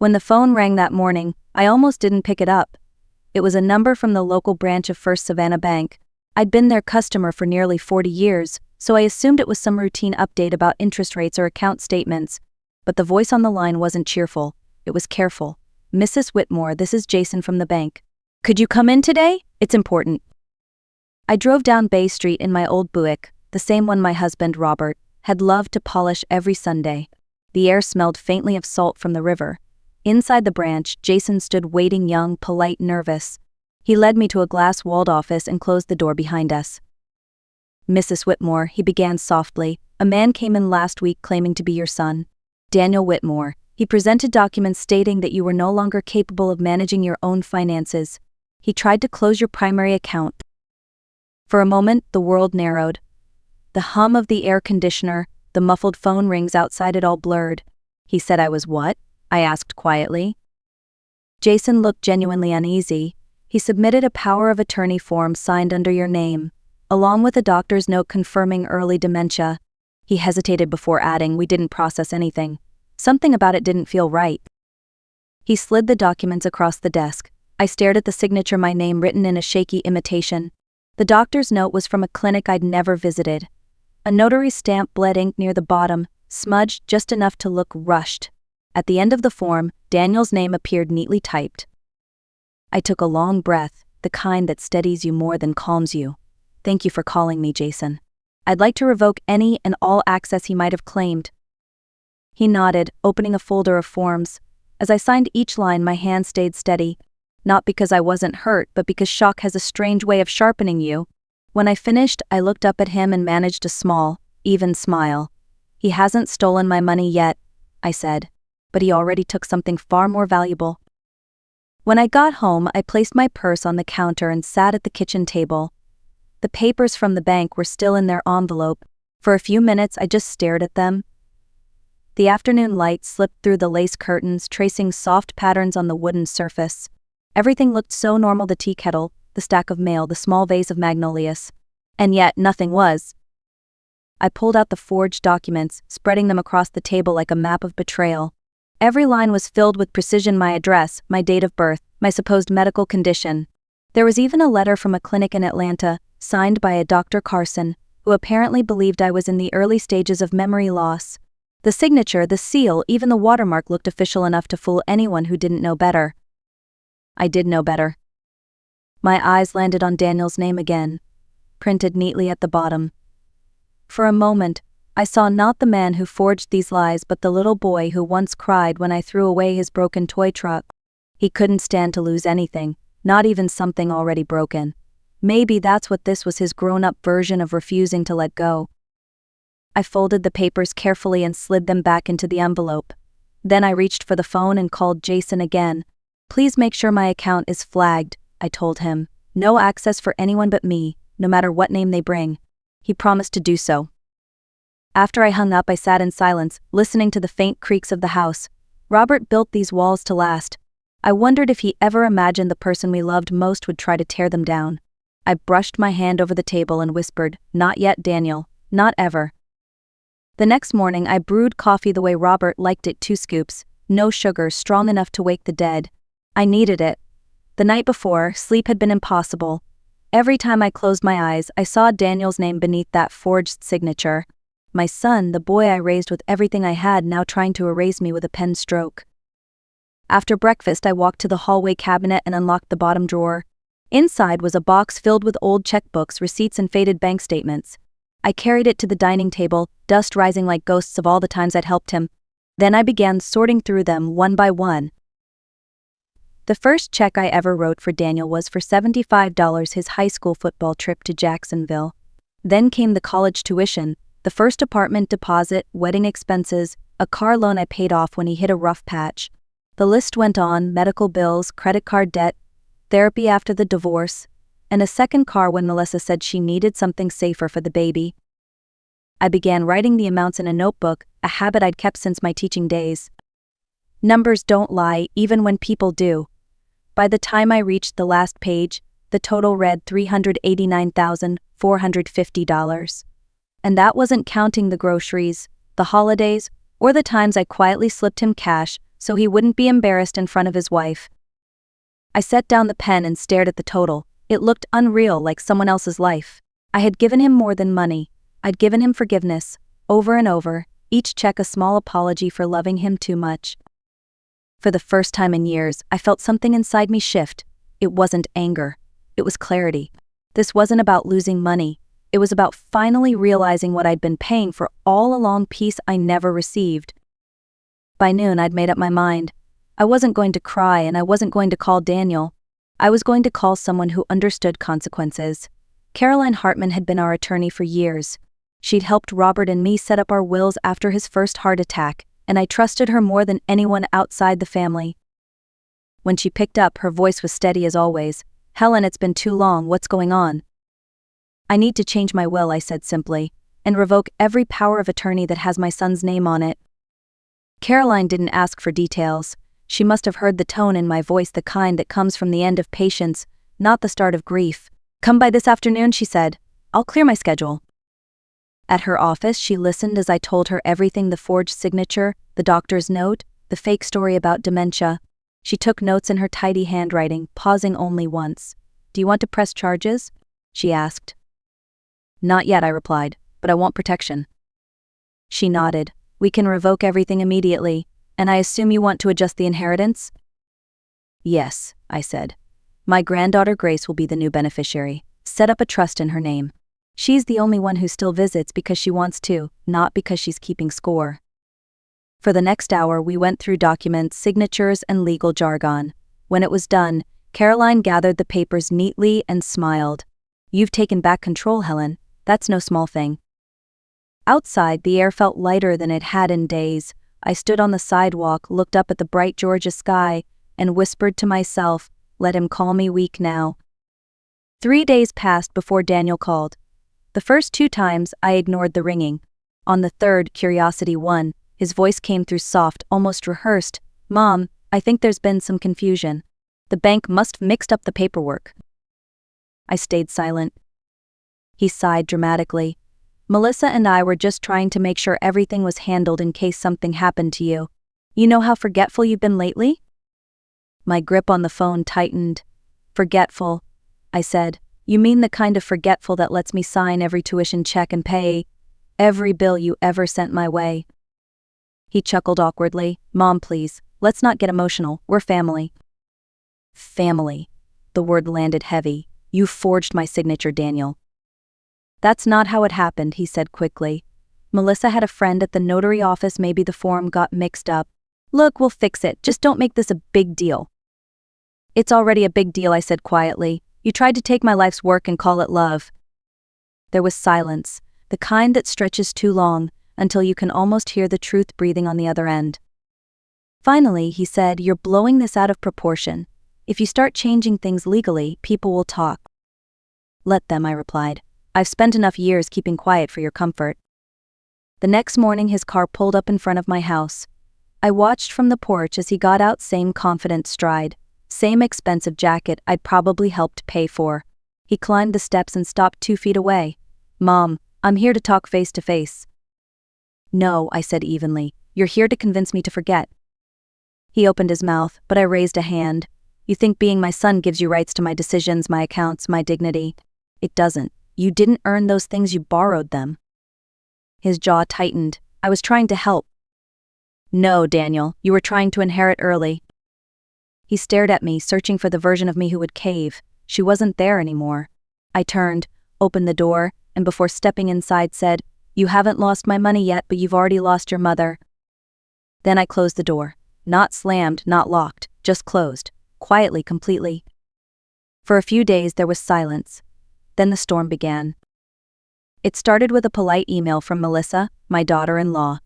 When the phone rang that morning, I almost didn't pick it up. It was a number from the local branch of First Savannah Bank. I'd been their customer for nearly 40 years, so I assumed it was some routine update about interest rates or account statements. But the voice on the line wasn't cheerful. It was careful. "Mrs. Whitmore, this is Jason from the bank. Could you come in today? It's important." I drove down Bay Street in my old Buick, the same one my husband, Robert, had loved to polish every Sunday. The air smelled faintly of salt from the river. Inside the branch, Jason stood waiting, young, polite, nervous. He led me to a glass-walled office and closed the door behind us. "Mrs. Whitmore," he began softly, "a man came in last week claiming to be your son, Daniel Whitmore. He presented documents stating that you were no longer capable of managing your own finances. He tried to close your primary account." For a moment, the world narrowed. The hum of the air conditioner, the muffled phone rings outside, it all blurred. "He said I was what?" I asked quietly. Jason looked genuinely uneasy. "He submitted a power of attorney form signed under your name, along with a doctor's note confirming early dementia." He hesitated before adding, "We didn't process anything. Something about it didn't feel right." He slid the documents across the desk. I stared at the signature, my name written in a shaky imitation. The doctor's note was from a clinic I'd never visited. A notary stamp bled ink near the bottom, smudged just enough to look rushed. At the end of the form, Daniel's name appeared neatly typed. I took a long breath, the kind that steadies you more than calms you. "Thank you for calling me, Jason. I'd like to revoke any and all access he might have claimed." He nodded, opening a folder of forms. As I signed each line, my hand stayed steady. Not because I wasn't hurt, but because shock has a strange way of sharpening you. When I finished, I looked up at him and managed a small, even smile. "He hasn't stolen my money yet," I said, "but he already took something far more valuable." When I got home, I placed my purse on the counter and sat at the kitchen table. The papers from the bank were still in their envelope. For a few minutes, I just stared at them. The afternoon light slipped through the lace curtains, tracing soft patterns on the wooden surface. Everything looked so normal: the tea kettle, the stack of mail, the small vase of magnolias. And yet, nothing was. I pulled out the forged documents, spreading them across the table like a map of betrayal. Every line was filled with precision: my address, my date of birth, my supposed medical condition. There was even a letter from a clinic in Atlanta, signed by a Dr. Carson, who apparently believed I was in the early stages of memory loss. The signature, the seal, even the watermark looked official enough to fool anyone who didn't know better. I did know better. My eyes landed on Daniel's name again, printed neatly at the bottom. For a moment, I saw not the man who forged these lies, but the little boy who once cried when I threw away his broken toy truck. He couldn't stand to lose anything, not even something already broken. Maybe that's what this was, his grown-up version of refusing to let go. I folded the papers carefully and slid them back into the envelope. Then I reached for the phone and called Jason again. "Please make sure my account is flagged," I told him. "No access for anyone but me, no matter what name they bring." He promised to do so. After I hung up, I sat in silence, listening to the faint creaks of the house. Robert built these walls to last. I wondered if he ever imagined the person we loved most would try to tear them down. I brushed my hand over the table and whispered, "Not yet, Daniel. Not ever." The next morning, I brewed coffee the way Robert liked it, 2 scoops, no sugar, strong enough to wake the dead. I needed it. The night before, sleep had been impossible. Every time I closed my eyes, I saw Daniel's name beneath that forged signature. My son, the boy I raised with everything I had, now trying to erase me with a pen stroke. After breakfast, I walked to the hallway cabinet and unlocked the bottom drawer. Inside was a box filled with old checkbooks, receipts, and faded bank statements. I carried it to the dining table, dust rising like ghosts of all the times I'd helped him. Then I began sorting through them one by one. The first check I ever wrote for Daniel was for $75, his high school football trip to Jacksonville. Then came the college tuition, the first apartment deposit, wedding expenses, a car loan I paid off when he hit a rough patch. The list went on: medical bills, credit card debt, therapy after the divorce, and a second car when Melissa said she needed something safer for the baby. I began writing the amounts in a notebook, a habit I'd kept since my teaching days. Numbers don't lie, even when people do. By the time I reached the last page, the total read $389,450. And that wasn't counting the groceries, the holidays, or the times I quietly slipped him cash so he wouldn't be embarrassed in front of his wife. I set down the pen and stared at the total. It looked unreal, like someone else's life. I had given him more than money. I'd given him forgiveness, over and over, each check a small apology for loving him too much. For the first time in years, I felt something inside me shift. It wasn't anger. It was clarity. This wasn't about losing money. It was about finally realizing what I'd been paying for all along, peace I never received. By noon, I'd made up my mind. I wasn't going to cry, and I wasn't going to call Daniel. I was going to call someone who understood consequences. Caroline Hartman had been our attorney for years. She'd helped Robert and me set up our wills after his first heart attack, and I trusted her more than anyone outside the family. When she picked up, her voice was steady as always. "Helen, it's been too long, what's going on?" "I need to change my will," I said simply, "and revoke every power of attorney that has my son's name on it." Caroline didn't ask for details. She must have heard the tone in my voice, the kind that comes from the end of patience, not the start of grief. "Come by this afternoon," she said. "I'll clear my schedule." At her office, she listened as I told her everything: the forged signature, the doctor's note, the fake story about dementia. She took notes in her tidy handwriting, pausing only once. "Do you want to press charges?" she asked. "Not yet," I replied, "but I want protection." She nodded. "We can revoke everything immediately, and I assume you want to adjust the inheritance?" "Yes," I said. "My granddaughter Grace will be the new beneficiary. Set up a trust in her name. She's the only one who still visits because she wants to, not because she's keeping score." For the next hour, we went through documents, signatures, and legal jargon. When it was done, Caroline gathered the papers neatly and smiled. "You've taken back control, Helen. That's no small thing." Outside, the air felt lighter than it had in days. I stood on the sidewalk, looked up at the bright Georgia sky, and whispered to myself, "Let him call me weak now." 3 days passed before Daniel called. The first 2 times, I ignored the ringing. On the third, curiosity won. His voice came through soft, almost rehearsed. "Mom, I think there's been some confusion. The bank must have mixed up the paperwork." I stayed silent. He sighed dramatically. "Melissa and I were just trying to make sure everything was handled in case something happened to you. You know how forgetful you've been lately?" My grip on the phone tightened. "Forgetful," I said. "You mean the kind of forgetful that lets me sign every tuition check and pay every bill you ever sent my way?" He chuckled awkwardly. "Mom, please, let's not get emotional. We're family." "Family." The word landed heavy. "You forged my signature, Daniel." "That's not how it happened," he said quickly. "Melissa had a friend at the notary office. Maybe the form got mixed up. Look, we'll fix it. Just don't make this a big deal." "It's already a big deal," I said quietly. "You tried to take my life's work and call it love." There was silence, the kind that stretches too long, until you can almost hear the truth breathing on the other end. Finally, he said, "You're blowing this out of proportion. If you start changing things legally, people will talk." "Let them," I replied. "I've spent enough years keeping quiet for your comfort." The next morning, his car pulled up in front of my house. I watched from the porch as he got out, same confident stride, same expensive jacket I'd probably helped pay for. He climbed the steps and stopped 2 feet away. "Mom, I'm here to talk face to face." "No," I said evenly. "You're here to convince me to forget." He opened his mouth, but I raised a hand. "You think being my son gives you rights to my decisions, my accounts, my dignity? It doesn't. You didn't earn those things, you borrowed them." His jaw tightened. "I was trying to help." "No, Daniel, you were trying to inherit early." He stared at me, searching for the version of me who would cave. She wasn't there anymore. I turned, opened the door, and before stepping inside said, "You haven't lost my money yet, but you've already lost your mother." Then I closed the door. Not slammed, not locked, just closed. Quietly, completely. For a few days there was silence. Then the storm began. It started with a polite email from Melissa, my daughter-in-law.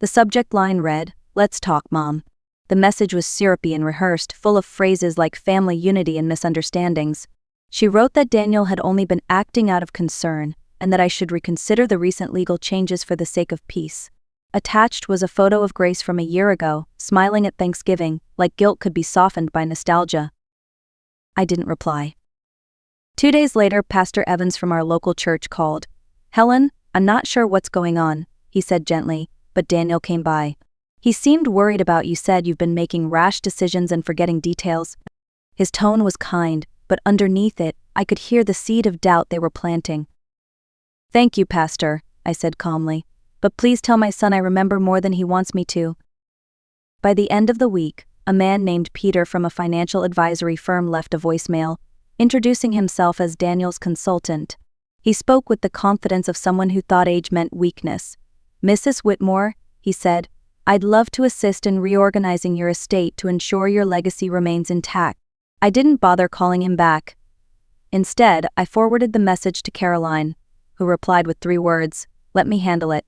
The subject line read, "Let's talk, Mom." The message was syrupy and rehearsed, full of phrases like family unity and misunderstandings. She wrote that Daniel had only been acting out of concern, and that I should reconsider the recent legal changes for the sake of peace. Attached was a photo of Grace from a year ago, smiling at Thanksgiving, like guilt could be softened by nostalgia. I didn't reply. 2 days later, Pastor Evans from our local church called. "Helen, I'm not sure what's going on," he said gently, but Daniel came by. He seemed worried about you said you've been making rash decisions and forgetting details. His tone was kind, but underneath it, I could hear the seed of doubt they were planting. Thank you, Pastor, I said calmly, but please tell my son I remember more than he wants me to. By the end of the week, a man named Peter from a financial advisory firm left a voicemail, introducing himself as Daniel's consultant. He spoke with the confidence of someone who thought age meant weakness. Mrs. Whitmore, he said, I'd love to assist in reorganizing your estate to ensure your legacy remains intact. I didn't bother calling him back. Instead, I forwarded the message to Caroline, who replied with 3 words, let me handle it.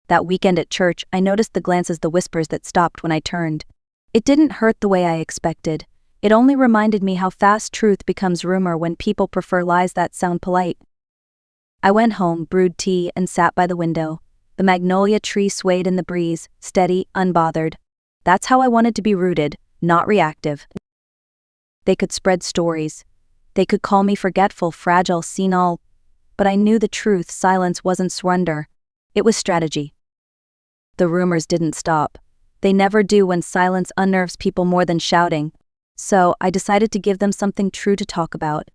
That weekend at church, I noticed the glances, the whispers that stopped when I turned. It didn't hurt the way I expected. It only reminded me how fast truth becomes rumor when people prefer lies that sound polite. I went home, brewed tea, and sat by the window. The magnolia tree swayed in the breeze, steady, unbothered. That's how I wanted to be rooted, not reactive. They could spread stories. They could call me forgetful, fragile, senile. But I knew the truth. Silence wasn't surrender. It was strategy. The rumors didn't stop. They never do when silence unnerves people more than shouting. So I decided to give them something true to talk about.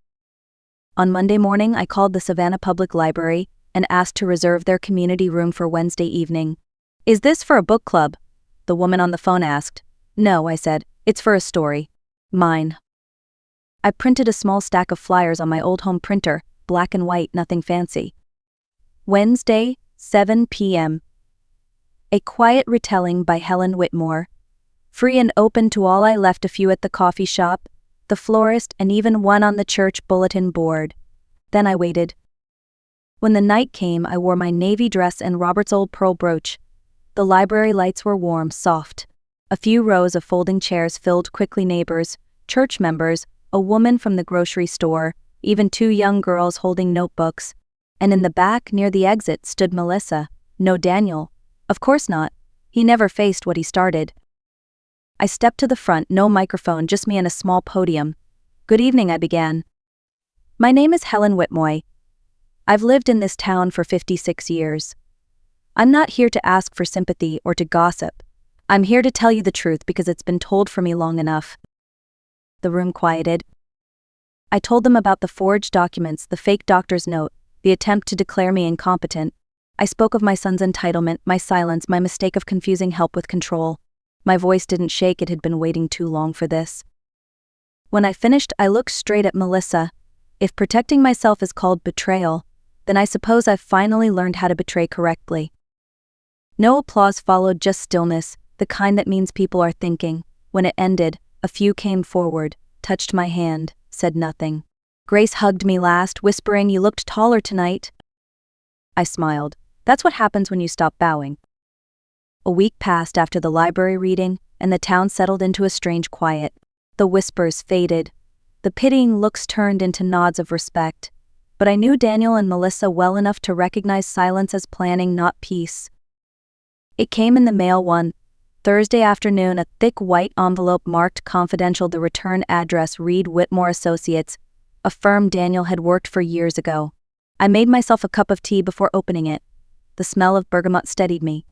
On Monday morning, I called the Savannah Public Library and asked to reserve their community room for Wednesday evening. Is this for a book club? The woman on the phone asked. No, I said. It's for a story. Mine. I printed a small stack of flyers on my old home printer, black and white, nothing fancy. Wednesday, 7 p.m. A quiet retelling by Helen Whitmore. Free and open to all. I left a few at the coffee shop, the florist, and even one on the church bulletin board. Then I waited. When the night came, I wore my navy dress and Robert's old pearl brooch. The library lights were warm, soft. A few rows of folding chairs filled quickly. Neighbors, church members, a woman from the grocery store, even 2 young girls holding notebooks. And in the back, near the exit, stood Melissa. No Daniel. Of course not. He never faced what he started. I stepped to the front, no microphone, just me and a small podium. Good evening, I began. My name is Helen Whitmore. I've lived in this town for 56 years. I'm not here to ask for sympathy or to gossip. I'm here to tell you the truth because it's been told for me long enough. The room quieted. I told them about the forged documents, the fake doctor's note, the attempt to declare me incompetent. I spoke of my son's entitlement, my silence, my mistake of confusing help with control. My voice didn't shake. It had been waiting too long for this. When I finished, I looked straight at Melissa. If protecting myself is called betrayal, then I suppose I've finally learned how to betray correctly. No applause followed, just stillness, the kind that means people are thinking. When it ended, a few came forward, touched my hand, said nothing. Grace hugged me last, whispering, "You looked taller tonight." I smiled. That's what happens when you stop bowing. A week passed after the library reading, and the town settled into a strange quiet. The whispers faded. The pitying looks turned into nods of respect. But I knew Daniel and Melissa well enough to recognize silence as planning, not peace. It came in the mail one Thursday afternoon, a thick white envelope marked confidential. The return address read Whitmore Associates, a firm Daniel had worked for years ago. I made myself a cup of tea before opening it. The smell of bergamot steadied me.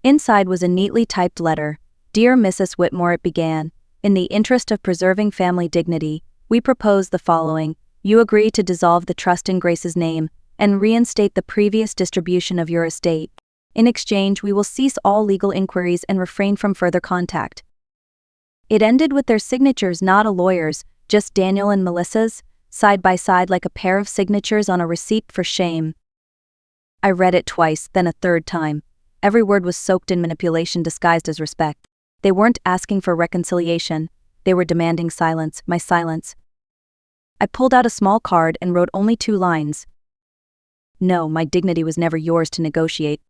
Inside was a neatly typed letter. Dear Mrs. Whitmore, it began. In the interest of preserving family dignity, we propose the following. You agree to dissolve the trust in Grace's name and reinstate the previous distribution of your estate. In exchange, we will cease all legal inquiries and refrain from further contact. It ended with their signatures, not a lawyer's, just Daniel and Melissa's, side by side like a pair of signatures on a receipt for shame. I read it twice, then a third time. Every word was soaked in manipulation disguised as respect. They weren't asking for reconciliation. They were demanding silence, my silence. I pulled out a small card and wrote only 2 lines. No, my dignity was never yours to negotiate.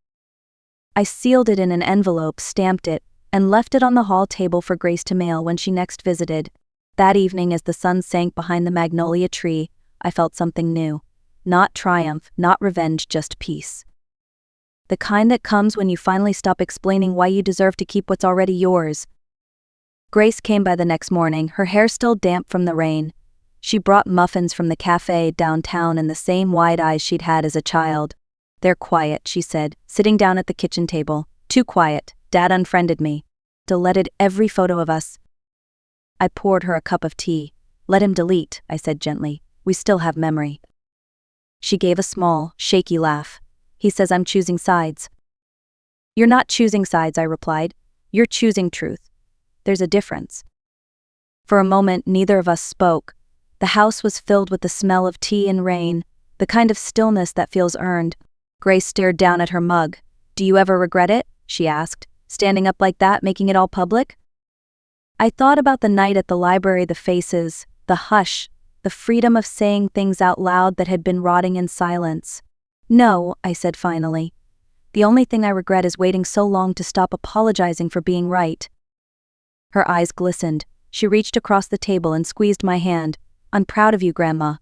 I sealed it in an envelope, stamped it, and left it on the hall table for Grace to mail when she next visited. That evening, as the sun sank behind the magnolia tree, I felt something new. Not triumph, not revenge, just peace. The kind that comes when you finally stop explaining why you deserve to keep what's already yours. Grace came by the next morning, her hair still damp from the rain. She brought muffins from the cafe downtown and the same wide eyes she'd had as a child. They're quiet, she said, sitting down at the kitchen table. Too quiet. Dad unfriended me. Deleted every photo of us. I poured her a cup of tea. Let him delete, I said gently. We still have memory. She gave a small, shaky laugh. He says I'm choosing sides. You're not choosing sides, I replied. You're choosing truth. There's a difference. For a moment, neither of us spoke. The house was filled with the smell of tea and rain, the kind of stillness that feels earned. Grace stared down at her mug. Do you ever regret it? She asked, standing up like that, making it all public. I thought about the night at the library, the faces, the hush, the freedom of saying things out loud that had been rotting in silence. No, I said finally. The only thing I regret is waiting so long to stop apologizing for being right. Her eyes glistened. She reached across the table and squeezed my hand. I'm proud of you, Grandma.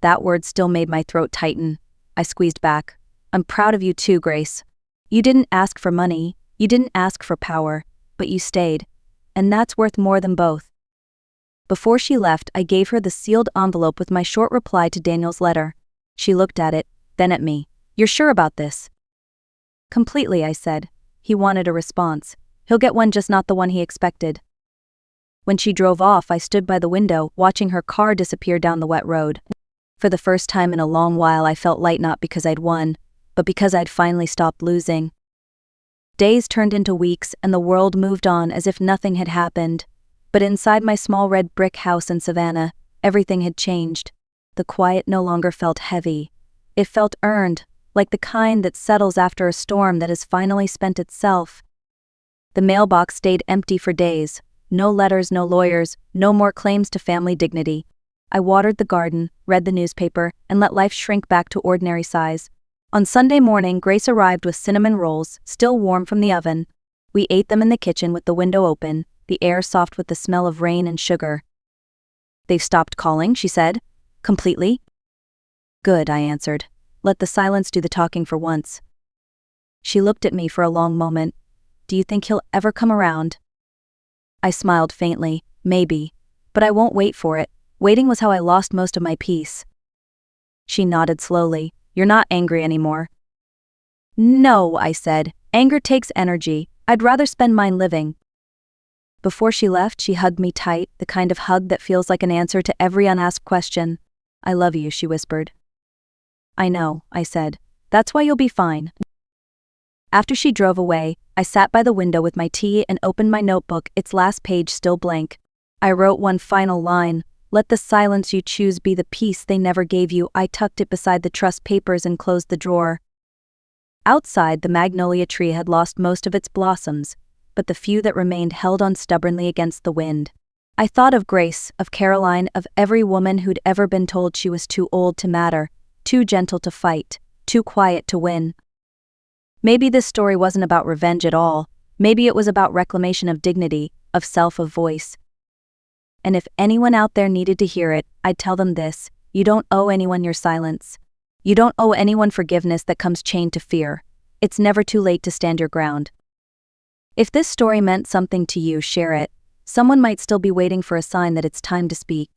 That word still made my throat tighten. I squeezed back. I'm proud of you too, Grace. You didn't ask for money, you didn't ask for power, but you stayed. And that's worth more than both. Before she left, I gave her the sealed envelope with my short reply to Daniel's letter. She looked at it, then at me. You're sure about this? Completely, I said. He wanted a response. He'll get one, just not the one he expected. When she drove off, I stood by the window, watching her car disappear down the wet road. For the first time in a long while, I felt light, not because I'd won, but because I'd finally stopped losing. Days turned into weeks, and the world moved on as if nothing had happened. But inside my small red brick house in Savannah, everything had changed. The quiet no longer felt heavy. It felt earned, like the kind that settles after a storm that has finally spent itself. The mailbox stayed empty for days. No letters, no lawyers, no more claims to family dignity. I watered the garden, read the newspaper, and let life shrink back to ordinary size. On Sunday morning, Grace arrived with cinnamon rolls, still warm from the oven. We ate them in the kitchen with the window open, the air soft with the smell of rain and sugar. They've stopped calling, she said. Completely? Good, I answered. Let the silence do the talking for once. She looked at me for a long moment. Do you think he'll ever come around? I smiled faintly. Maybe. But I won't wait for it. Waiting was how I lost most of my peace. She nodded slowly. You're not angry anymore. No, I said. Anger takes energy. I'd rather spend mine living. Before she left, she hugged me tight, the kind of hug that feels like an answer to every unasked question. I love you, she whispered. I know, I said. That's why you'll be fine. After she drove away, I sat by the window with my tea and opened my notebook, its last page still blank. I wrote one final line. Let the silence you choose be the peace they never gave you. I tucked it beside the trust papers and closed the drawer. Outside, the magnolia tree had lost most of its blossoms, but the few that remained held on stubbornly against the wind. I thought of Grace, of Caroline, of every woman who'd ever been told she was too old to matter, too gentle to fight, too quiet to win. Maybe this story wasn't about revenge at all. Maybe it was about reclamation of dignity, of self, of voice. And if anyone out there needed to hear it, I'd tell them this: you don't owe anyone your silence. You don't owe anyone forgiveness that comes chained to fear. It's never too late to stand your ground. If this story meant something to you, share it. Someone might still be waiting for a sign that it's time to speak.